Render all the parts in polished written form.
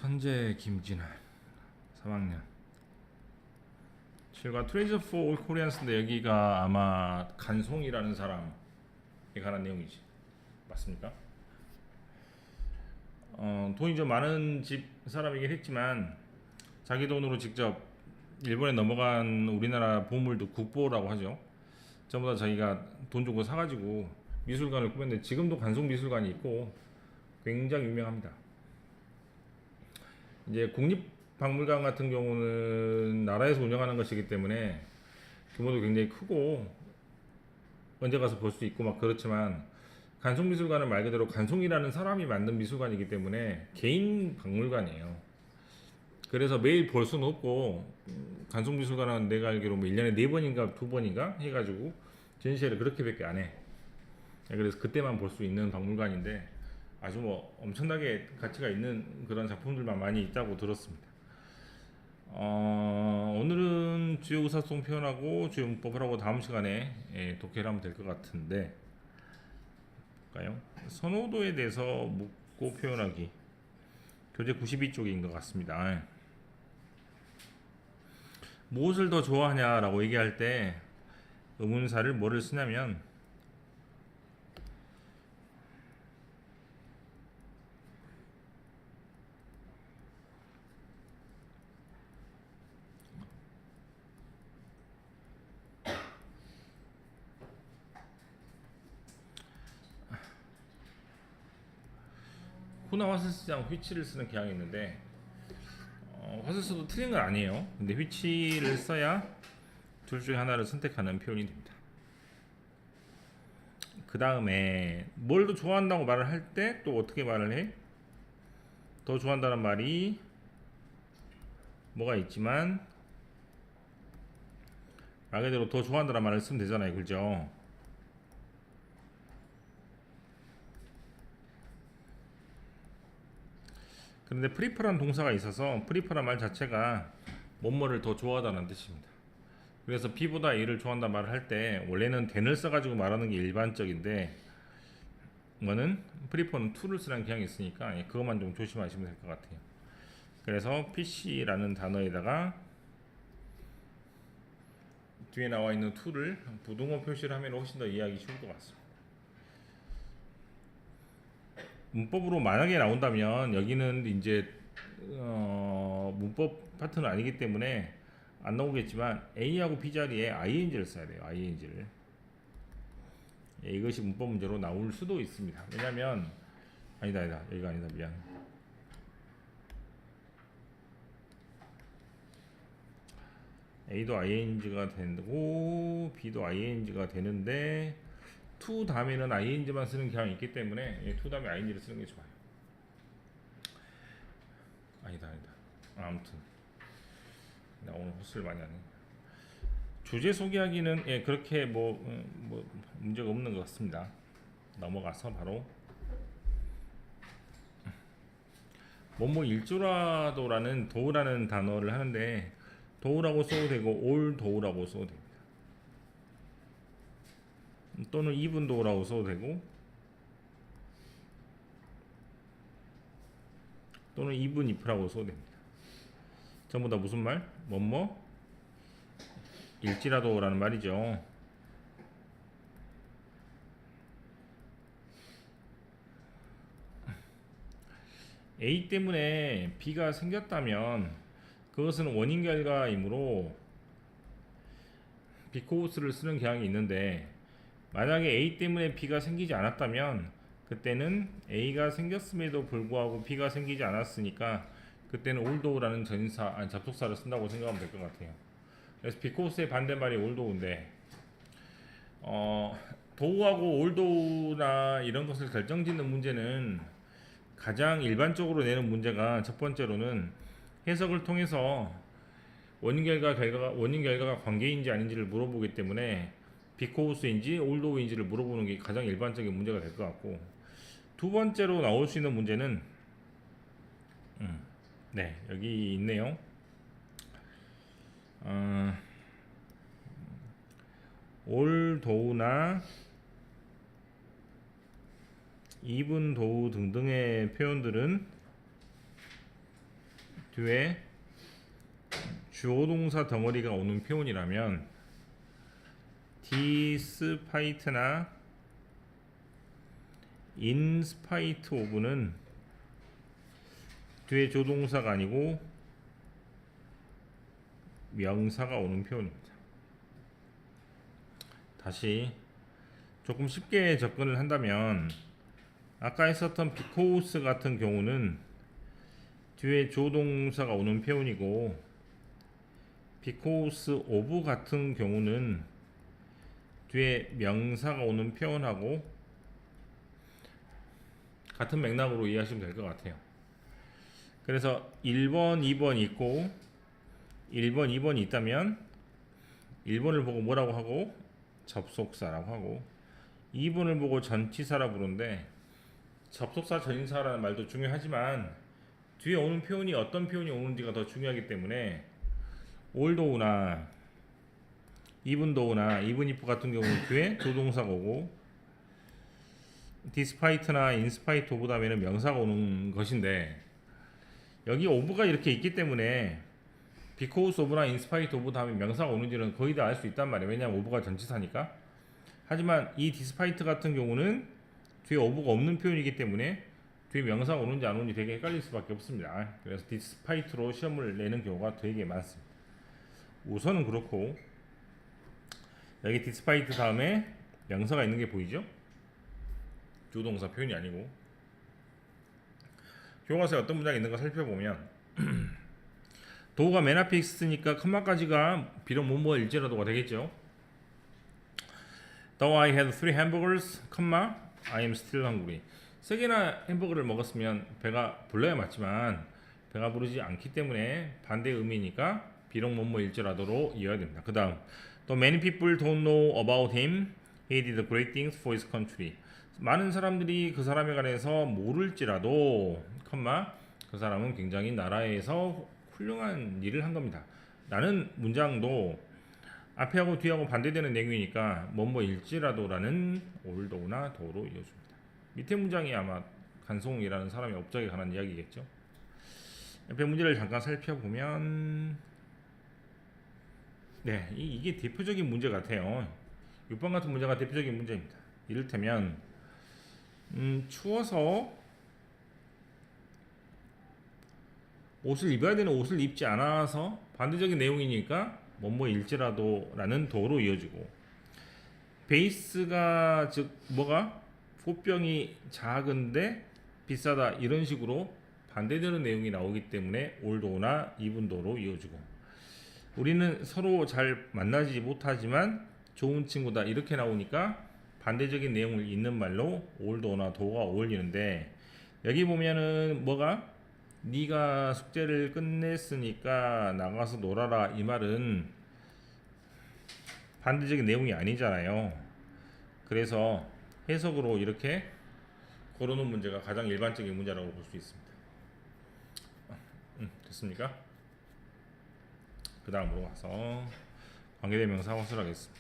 천재 김진환 3학년 7과 트레이저 for all Koreans인데 여기가 아마 간송이라는 사람에 관한 내용이지. 맞습니까? 돈이 좀 많은 집 사람이긴 했지만 자기 돈으로 직접 일본에 넘어간 우리나라 보물도 국보라고 하죠. 전부 다 자기가 돈 주고 사가지고 미술관을 꾸몄는데 지금도 간송 미술관이 있고 굉장히 유명합니다. 이제 국립박물관 같은 경우는 나라에서 운영하는 것이기 때문에 규모도 굉장히 크고 언제 가서 볼 수 있고 막 그렇지만 간송미술관은 말 그대로 간송이라는 사람이 만든 미술관이기 때문에 개인 박물관이에요. 그래서 매일 볼 수는 없고 간송미술관은 내가 알기로 뭐 1년에 4번인가 2번인가 해가지고 전시회를 그렇게밖에 안 해. 그래서 그때만 볼 수 있는 박물관인데 아주 뭐 엄청나게 가치가 있는 그런 작품들만 많이 있다고 들었습니다. 오늘은 주요 의사소통 표현하고 주요 문법을 하고 다음 시간에 독해를 하면 될 것 같은데 볼까요? 선호도에 대해서 묻고 표현하기 교재 92쪽인 것 같습니다. 무엇을 더 좋아하냐라고 얘기할 때 의문사를 뭐를 쓰냐면 후나 화살쓰장 휘치를 쓰는 경향이 있는데 화살써도 틀린 건 아니에요. 근데 휘치를 써야 둘 중에 하나를 선택하는 표현이 됩니다. 그 다음에 뭘 더 좋아한다고 말을 할 때 또 어떻게 말을 해? 더 좋아한다는 말이 뭐가 있지만 말 그대로 더 좋아한다는 말을 쓰면 되잖아요. 그죠? 그런데 프리퍼라는 동사가 있어서 프리퍼란 말 자체가 뭐뭐를 더 좋아하다는 뜻입니다. 그래서 B보다 A를 좋아한다 말을 할 때 원래는 than을 써가지고 말하는 게 일반적인데 뭐는 프리퍼는 to를 쓰라는 경향이 있으니까 그것만 좀 조심하시면 될 것 같아요. 그래서 PC라는 단어에다가 뒤에 나와 있는 to를 부동어 표시를 하면 훨씬 더 이해하기 쉬울 것 같습니다. 문법으로 만약에 나온다면 여기는 이제 문법 파트는 아니기 때문에 안 나오겠지만 A하고 B 자리에 ing를 써야 돼요. ing를. 이것이 문법 문제로 나올 수도 있습니다. 왜냐면 아니다 여기가 아니다 미안. A도 ing가 되고 B도 ing가 되는데 to 다음에는 ing만 쓰는 경향이 있기 때문에 to 다음에 ing를 쓰는 게 좋아요. 아니다 아무튼 나 오늘 헛소리 많이 하네. 주제 소개하기는 그렇게 뭐 문제가 없는 것 같습니다. 넘어가서 바로 뭐뭐 일조라도라는 도우라는 단어를 하는데 도우라고 써도 되고 올 도우라고 써도 됩니다. 또는 even 도우라고 써도 되고 또는 even if라고 써도 됩니다. 전부 다 무슨 말? 뭐뭐 일지라도라는 말이죠. A 때문에 B가 생겼다면 그것은 원인 결과이므로 비코우스를 쓰는 경향이 있는데 만약에 A 때문에 B가 생기지 않았다면 그때는 A가 생겼음에도 불구하고 B가 생기지 않았으니까 그때는 올도우라는 접속사를 쓴다고 생각하면 될 것 같아요. 그래서 비코우스의 반대말이 올도우인데 도우하고 올도우나 이런 것을 결정짓는 문제는 가장 일반적으로 내는 문제가 첫 번째로는 해석을 통해서 원인 결과가 관계인지 아닌지를 물어보기 때문에 비코우스인지 올도우인지를 물어보는 게 가장 일반적인 문제가 될 것 같고, 두 번째로 나올 수 있는 문제는 네 여기 있네요. 올도우나 even 도우 등등의 표현들은 뒤에 주어 동사 덩어리가 오는 표현이라면 despite나 in spite of는 뒤에 조동사가 아니고 명사가 오는 표현입니다. 다시 조금 쉽게 접근을 한다면 아까 했었던 because 같은 경우는 뒤에 조동사가 오는 표현이고 because of 같은 경우는 뒤에 명사가 오는 표현하고 같은 맥락으로 이해하시면 될 것 같아요. 그래서 1번, 2번 있고 1번, 2번이 있다면 1번을 보고 뭐라고 하고 접속사라고 하고 2번을 보고 전치사라 부르는데 접속사 전치사라는 말도 중요하지만 뒤에 오는 표현이 어떤 표현이 오는지가 더 중요하기 때문에 although나 even though나 even if 같은 경우는 뒤에 조동사가 오고 despite나 in spite of 다음에는 명사가 오는 것인데 여기 of가 이렇게 있기 때문에 because of나 in spite of 다음에 명사가 오는지는 거의 다 알 수 있단 말이에요. 왜냐하면 of가 전치사니까. 하지만 이 despite 같은 경우는 뒤에 of가 없는 표현이기 때문에 뒤에 명사가 오는지 안 오는지 되게 헷갈릴 수밖에 없습니다. 그래서 despite로 시험을 내는 경우가 되게 많습니다. 우선은 그렇고 여기 despite 다음에 명사가 있는 게 보이죠? 조동사 표현이 아니고 교과서에 어떤 문장이 있는가 살펴보면 도가 맨 앞에 있으니까 컴마까지가 비록 뭐뭐일지라도가 되겠죠. Though I had 3 hamburgers, I am still hungry. 3개나 햄버거를 먹었으면 배가 불러야 맞지만 배가 부르지 않기 때문에 반대의 의미니까 비록 뭐뭐일지라도로 이해해야 됩니다. 그 다음 The many people don't know about him. He did great things for his country. 많은 사람들이 그 사람에 관해서 모를지라도 그 사람은 굉장히 나라에서 훌륭한 일을 한 겁니다. 라는 문장도 앞에하고 뒤하고 반대되는 내용이니까 뭐뭐일지라도라는 although나 though로 이어줍니다. 밑에 문장이 아마 간송이라는 사람의 업적에 관한 이야기겠죠. 옆에 문제를 잠깐 살펴보면 네, 이게 대표적인 문제 같아요. 6번 같은 문제가 대표적인 문제입니다. 이를테면 추워서 옷을 입어야 되는 옷을 입지 않아서 반대적인 내용이니까 뭐뭐일지라도 라는 도로 이어지고 베이스가 즉 뭐가 포병이 작은데 비싸다 이런 식으로 반대되는 내용이 나오기 때문에 올도나 이분도로 이어지고 우리는 서로 잘 만나지 못하지만 좋은 친구다 이렇게 나오니까 반대적인 내용을 잇는 말로 올도나 도가 어울리는데 여기 보면은 뭐가 네가 숙제를 끝냈으니까 나가서 놀아라 이 말은 반대적인 내용이 아니잖아요. 그래서 해석으로 이렇게 고르는 문제가 가장 일반적인 문제라고 볼 수 있습니다. 됐습니까? 그 다음으로 가서 관계대명사 화술하겠습니다.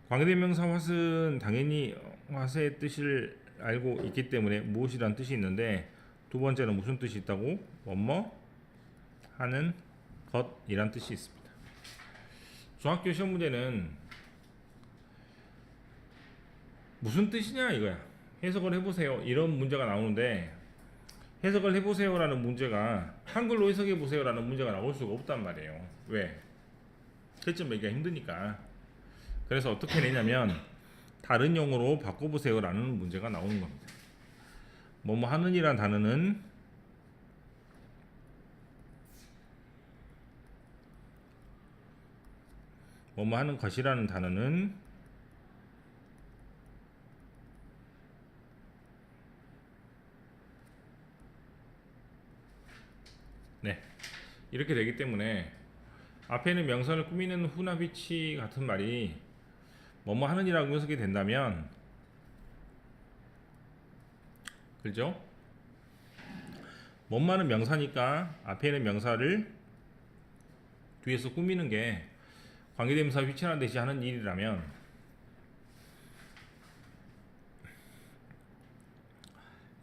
관계대명사 왓은 당연히 왓의 뜻을 알고 있기 때문에 무엇이란 뜻이 있는데 두 번째는 무슨 뜻이 있다고? 뭐뭐 하는 것이란 뜻이 있습니다. 중학교 시험 문제는 무슨 뜻이냐 이거야. 해석을 해보세요. 이런 문제가 나오는데 해석을 해보세요라는 문제가 한글로 해석해보세요라는 문제가 나올 수가 없단 말이에요. 왜? 채점 매기가 힘드니까. 그래서 어떻게 내냐면 다른 용어로 바꿔보세요라는 문제가 나오는 겁니다. 뭐뭐 하는이란 단어는 뭐뭐 하는 것이라는 단어는 네 이렇게 되기 때문에 앞에는 명사를 꾸미는 후나비치 같은 말이 뭐뭐 하는이라고 해석이 된다면 그죠? 뭐뭐하는 명사니까 앞에 있는 명사를 뒤에서 꾸미는 게 관계대명사 휘치하듯이 하는 일이라면,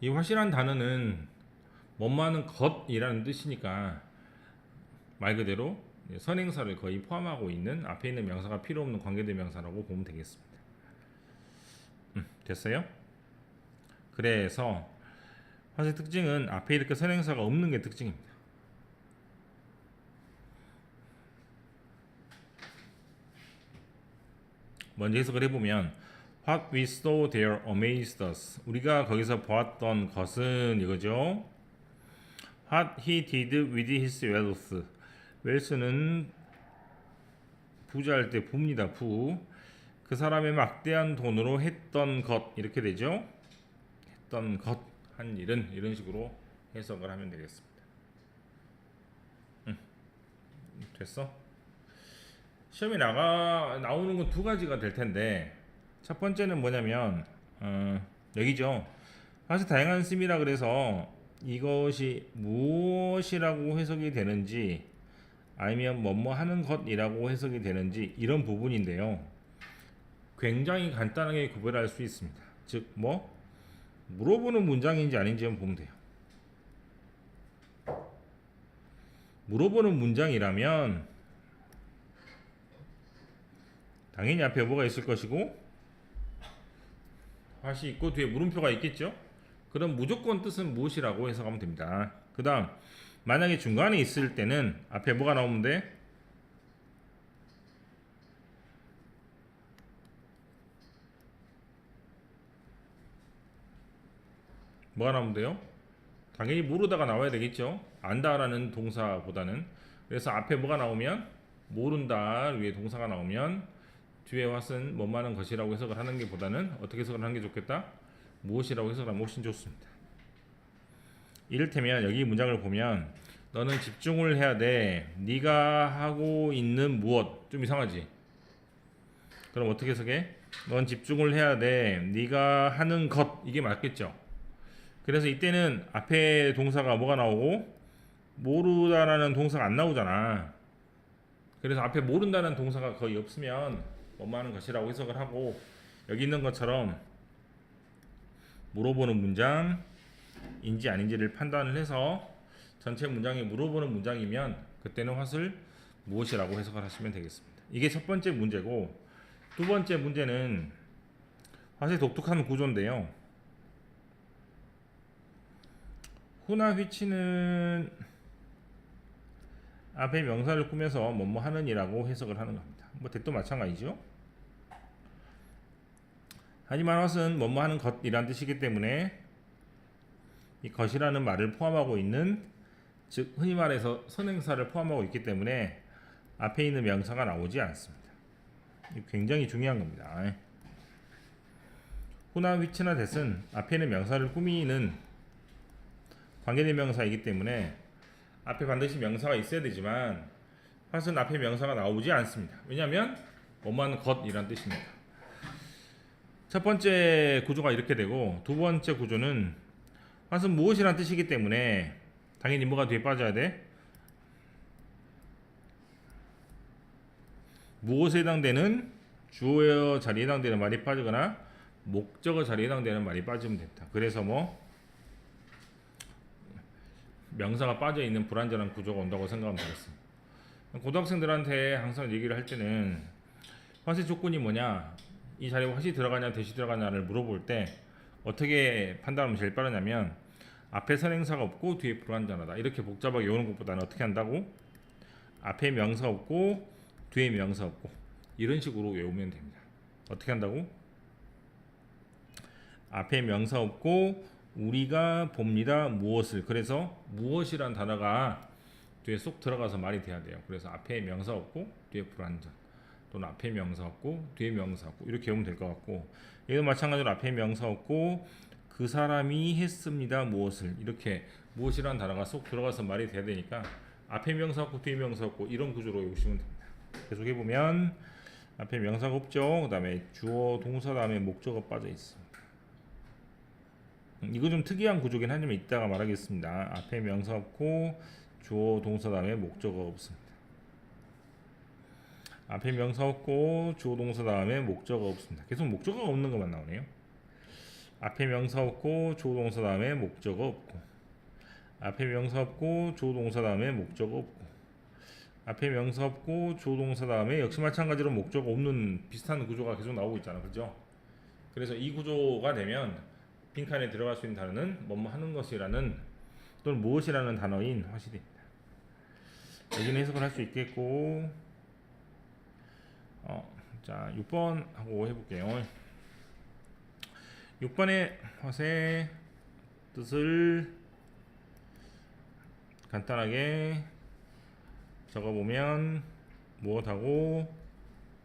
이 확실한 단어는 뭐뭐하는 것이라는 뜻이니까 말 그대로 선행사를 거의 포함하고 있는 앞에 있는 명사가 필요 없는 관계대명사라고 보면 되겠습니다. 됐어요? 그래서 화세 특징은 앞에 이렇게 선행사가 없는 게 특징입니다. 먼저 해석을 해보면 What we saw there amazed us. 우리가 거기서 보았던 것은 이거죠. What he did with his wealth. 웰스는 부자할 때 부입니다. 부. 그 사람의 막대한 돈으로 했던 것, 이렇게 되죠. 했던 것, 한 일은, 이런 식으로 해석을 하면 되겠습니다. 됐어? 시험에 나오는 건 두 가지가 될 텐데, 첫 번째는 뭐냐면 여기죠. 사실 다양한 씀이라 그래서 이것이 무엇이라고 해석이 되는지 아니면 뭐뭐 하는 것이라고 해석이 되는지 이런 부분인데요. 굉장히 간단하게 구별할 수 있습니다. 즉 뭐 물어보는 문장인지 아닌지만 보면 돼요. 물어보는 문장이라면 당연히 앞에 뭐가 있을 것이고 다시 있고 뒤에 물음표가 있겠죠. 그럼 무조건 뜻은 무엇이라고 해석하면 됩니다. 그 다음 만약에 중간에 있을 때는 앞에 뭐가 나오면 돼? 뭐가 나오면 돼요? 당연히 모르다가 나와야 되겠죠. 안다라는 동사보다는. 그래서 앞에 뭐가 나오면 모른다 위에 동사가 나오면 뒤에 what은 뭐뭐하는 것이라고 해석을 하는 게 보다는 어떻게 해석을 하는 게 좋겠다? 무엇이라고 해석을 하면 훨씬 좋습니다. 이를테면 여기 문장을 보면 너는 집중을 해야 돼. 네가 하고 있는 무엇. 좀 이상하지? 그럼 어떻게 해석해? 넌 집중을 해야 돼. 네가 하는 것. 이게 맞겠죠? 그래서 이때는 앞에 동사가 뭐가 나오고 모르다라는 동사가 안 나오잖아. 그래서 앞에 모른다는 동사가 거의 없으면 뭐뭐하는 것이라고 해석을 하고 여기 있는 것처럼 물어보는 문장인지 아닌지를 판단을 해서 전체 문장이 물어보는 문장이면 그때는 what을 무엇이라고 해석을 하시면 되겠습니다. 이게 첫 번째 문제고, 두 번째 문제는 what의 독특한 구조인데요. who나 which는 앞에 명사를 꾸며서 뭐뭐 하는 이라고 해석을 하는 겁니다. 뭐 that도 마찬가지죠. 하지만 what은 뭐뭐 하는 것이란 뜻이기 때문에 이 것이라는 말을 포함하고 있는, 즉 흔히 말해서 선행사를 포함하고 있기 때문에 앞에 있는 명사가 나오지 않습니다. 굉장히 중요한 겁니다. who나 which나 that은 앞에 있는 명사를 꾸미는 관계대명사이기 때문에 앞에 반드시 명사가 있어야 되지만 what은 앞에 명사가 나오지 않습니다. 왜냐하면 뭐뭐하는 것이란 뜻입니다. 첫 번째 구조가 이렇게 되고, 두 번째 구조는 what은 무엇이란 뜻이기 때문에 당연히 뭐가 뒤에 빠져야 돼? 무엇에 해당되는 주어 자리에 해당되는 말이 빠지거나 목적어 자리에 해당되는 말이 빠지면 됩니다. 그래서 뭐 명사가 빠져있는 불완전한 구조가 온다고 생각하면 되겠습니다. 고등학생들한테 항상 얘기를 할 때는 what의 조건이 뭐냐, 이 자리에 what이 들어가냐 that이 들어가냐를 물어볼 때 어떻게 판단하면 제일 빠르냐면 앞에 선행사가 없고 뒤에 불완전하다, 이렇게 복잡하게 외우는 것보다는 어떻게 한다고? 앞에 명사 없고 뒤에 명사 없고 이런 식으로 외우면 됩니다. 어떻게 한다고? 앞에 명사 없고 우리가 봅니다 무엇을. 그래서 무엇이란 단어가 뒤에 쏙 들어가서 말이 돼야 돼요. 그래서 앞에 명사 없고 뒤에 불완전, 또는 앞에 명사 없고 뒤에 명사 없고 이렇게 외우면 될 것 같고, 얘도 마찬가지로 앞에 명사 없고 그 사람이 했습니다 무엇을, 이렇게 무엇이란 단어가 쏙 들어가서 말이 돼야 되니까 앞에 명사 없고 뒤에 명사 없고 이런 구조로 외우시면 됩니다. 계속해 보면 앞에 명사가 없죠. 그 다음에 주어 동사 다음에 목적어 빠져 있습니다. 이거 좀 특이한 구조긴 하지만 이따가 말하겠습니다. 앞에 명사 없고 주어 동사 다음에 목적어가 없습니다. 앞에 명사 없고 주어 동사 다음에 목적어가 없습니다. 계속 목적어가 없는 것만 나오네요. 앞에 명사 없고 주어 동사 다음에 목적어 없고, 앞에 명사 없고 주어 동사 다음에 목적어 없고, 앞에 명사 없고 주어 동사 다음에 역시 마찬가지로 목적어 없는 비슷한 구조가 계속 나오고 있잖아, 그죠? 그래서 이 구조가 되면 빈칸에 들어갈 수 있는 단어는 뭐뭐 하는 것이라는 또는 무엇이라는 단어인 화시입니다. 여기는 해석을 할 수 있겠고, 자 6번 하고 해볼게요. 6번의 화세 뜻을 간단하게 적어보면 무엇하고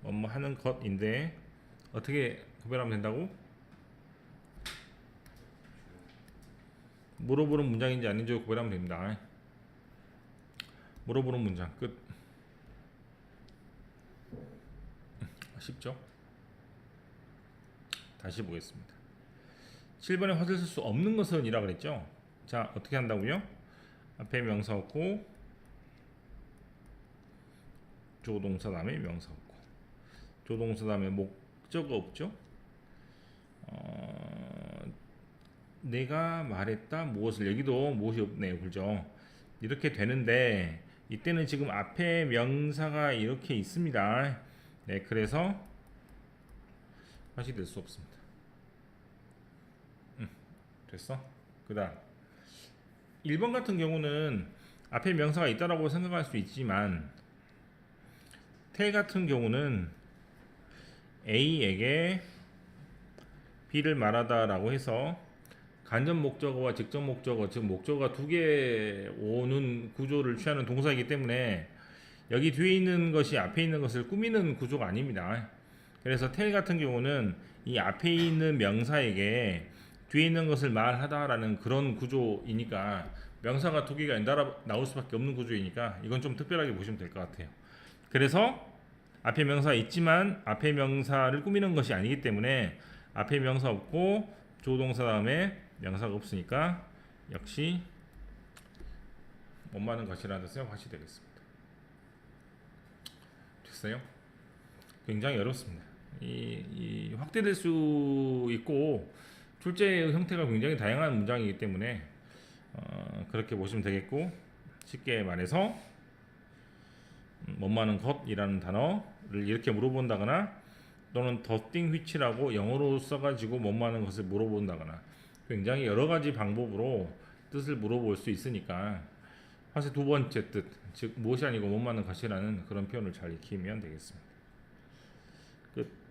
뭐뭐 하는 것인데 어떻게 구별하면 된다고? 물어보는 문장인지 아닌지 구별하면 됩니다. 물어보는 문장 끝. 쉽죠? 다시 보겠습니다. 7번에 화를 쓸 수 없는 것은 이라 그랬죠? 자, 어떻게 한다고요? 앞에 명사 없고 조동사 다음에 명사 없고 조동사 다음에 목적어 없죠? 내가 말했다 무엇을, 여기도 무엇이 없네요, 그죠? 이렇게 되는데 이때는 지금 앞에 명사가 이렇게 있습니다. 네, 그래서 화시 될 수 없습니다. 됐어? 그 다음 1번 같은 경우는 앞에 명사가 있다라고 생각할 수 있지만 텔 같은 경우는 A에게 B를 말하다라고 해서 간접 목적어와 직접 목적어, 즉 목적어가 두 개 오는 구조를 취하는 동사이기 때문에 여기 뒤에 있는 것이 앞에 있는 것을 꾸미는 구조가 아닙니다. 그래서 텔 같은 경우는 이 앞에 있는 명사에게 뒤에 있는 것을 말하다라는 그런 구조이니까 명사가 두 개가 연달아 나올 수밖에 없는 구조이니까 이건 좀 특별하게 보시면 될 것 같아요. 그래서 앞에 명사가 있지만 앞에 명사를 꾸미는 것이 아니기 때문에 앞에 명사 없고 조동사 다음에 명사가 없으니까 역시 못 많은 것이라는 뜻의 화시 되겠습니다. 됐어요? 굉장히 어렵습니다. 이 확대될 수 있고 출제의 형태가 굉장히 다양한 문장이기 때문에 그렇게 보시면 되겠고, 쉽게 말해서 못 많은 것이라는 단어를 이렇게 물어본다거나 또는 the thing which라고 영어로 써가지고 못 많은 것을 물어본다거나 굉장히 여러 가지 방법으로 뜻을 물어볼 수 있으니까 화세 두 번째 뜻, 즉 무엇이 아니고 못 많은 것이라는 그런 표현을 잘 익히면 되겠습니다. 끝.